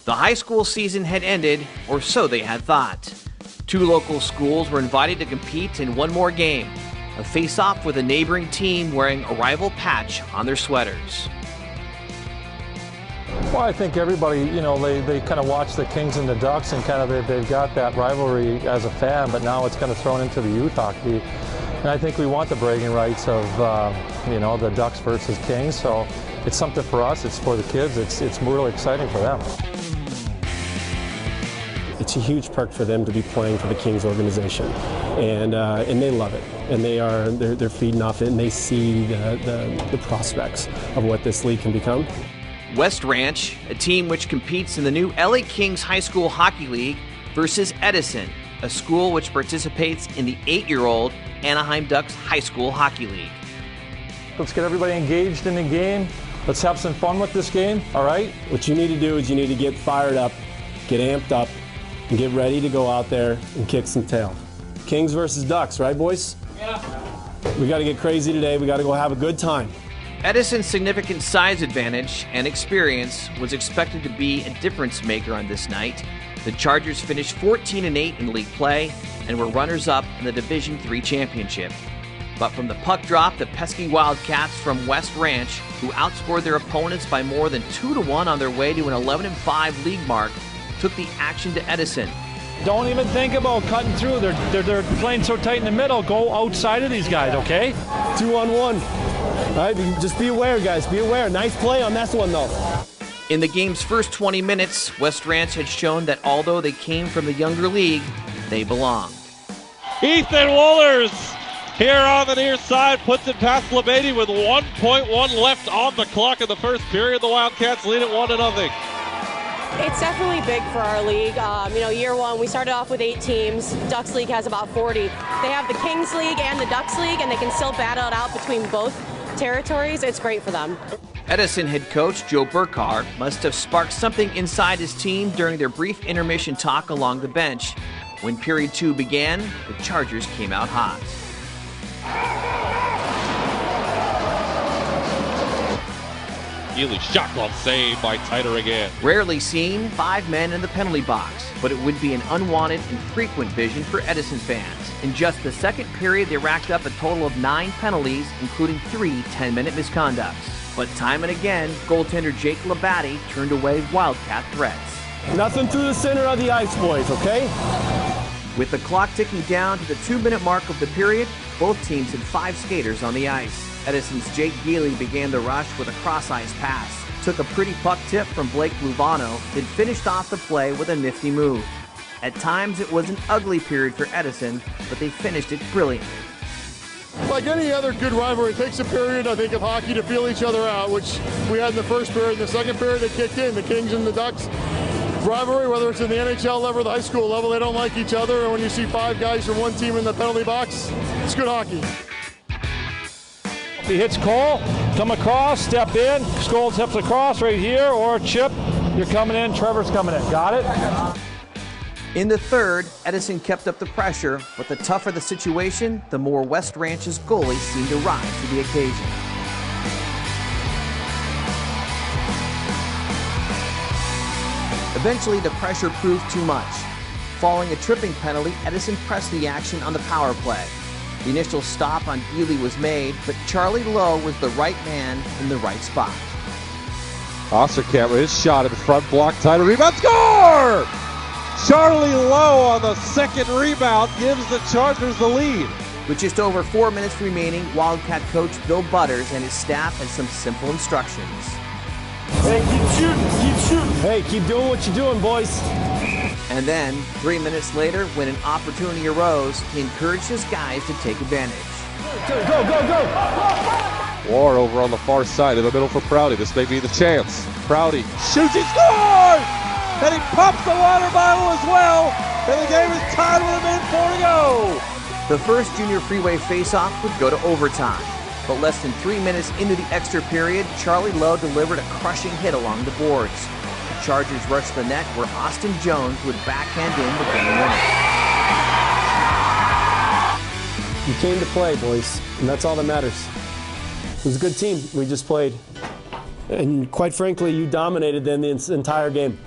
The high school season had ended, or so they had thought. Two local schools were invited to compete in one more game, a face-off with a neighboring team wearing a rival patch on their sweaters. Well, I think everybody, they kind of watch the Kings and the Ducks and kind of they've got that rivalry as a fan, but now it's kind of thrown into the youth hockey. And I think we want the bragging rights of, the Ducks versus Kings, so it's something for us, it's for the kids, it's really exciting for them. It's a huge perk for them to be playing for the Kings organization, and they love it, and they're feeding off it, and they see the prospects of what this league can become. West Ranch, a team which competes in the new LA Kings High School Hockey League, versus Edison, a school which participates in the 8-year-old Anaheim Ducks High School Hockey League. Let's get everybody engaged in the game. Let's have some fun with this game, all right? What you need to do is you need to get fired up, get amped up, and get ready to go out there and kick some tail. Kings versus Ducks, right, boys? Yeah. We got to get crazy today. We got to go have a good time. Edison's significant size advantage and experience was expected to be a difference maker on this night. The Chargers finished 14-8 in league play and were runners-up in the Division III championship. But from the puck drop, the pesky Wildcats from West Ranch, who outscored their opponents by more than 2-1 on their way to an 11-5 league mark, took the action to Edison. Don't even think about cutting through. They're playing so tight in the middle. Go outside of these guys, okay? 2-on-1. All right, just be aware, guys. Be aware. Nice play on that one, though. In the game's first 20 minutes, West Ranch had shown that although they came from the younger league, they belonged. Ethan Wohlers here on the near side puts it past Lebedi with 1.1 left on the clock in the first period. The Wildcats lead it 1-0. It's definitely big for our league. Year one, we started off with 8 teams. Ducks League has about 40. They have the Kings League and the Ducks League, and they can still battle it out between both territories. It's great for them. Edison head coach Joe Burkhardt must have sparked something inside his team during their brief intermission talk along the bench. When period 2 began, the Chargers came out hot. Healy shot glove saved by Titer again. Rarely seen, 5 men in the penalty box, but it would be an unwanted and frequent vision for Edison fans. In just the second period, they racked up a total of 9 penalties, including 3 10-minute misconducts. But time and again, goaltender Jake Labadie turned away Wildcat threats. Nothing through the center of the ice, boys, okay? With the clock ticking down to the 2-minute mark of the period, both teams had 5 skaters on the ice. Edison's Jake Geely began the rush with a cross-ice pass, took a pretty puck tip from Blake Luvano, then finished off the play with a nifty move. At times it was an ugly period for Edison, but they finished it brilliantly. Like any other good rivalry, it takes a period, I think, of hockey to feel each other out, which we had in the first period. In the second period, it kicked in. The Kings and the Ducks rivalry, whether it's in the NHL level or the high school level, they don't like each other. And when you see 5 guys from one team in the penalty box, it's good hockey. If he hits Cole, come across, step in. Scholes hips across right here, or Chip, you're coming in, Trevor's coming in. Got it? In the third, Edison kept up the pressure, but the tougher the situation, the more West Ranch's goalie seemed to rise to the occasion. Eventually, the pressure proved too much. Following a tripping penalty, Edison pressed the action on the power play. The initial stop on Geely was made, but Charlie Lowe was the right man in the right spot. Osterkamp with his shot at the front block, title rebound, score! Charlie Lowe on the second rebound gives the Chargers the lead. With just over 4 minutes remaining, Wildcat coach Bill Butters and his staff had some simple instructions. Hey, keep shooting, keep shooting. Hey, keep doing what you're doing, boys. And then, 3 minutes later, when an opportunity arose, he encouraged his guys to take advantage. Go! War over on the far side in the middle for Prouty. This may be the chance. Prouty shoots, he scores! And he pops the water bottle as well. And the game is tied with a minute 4 to go. The first junior Freeway Faceoff would go to overtime. But less than 3 minutes into the extra period, Charlie Lowe delivered a crushing hit along the boards. The Chargers rushed the net where Austin Jones would backhand in the game winner. You came to play, boys, and that's all that matters. It was a good team we just played. And quite frankly, you dominated them the entire game.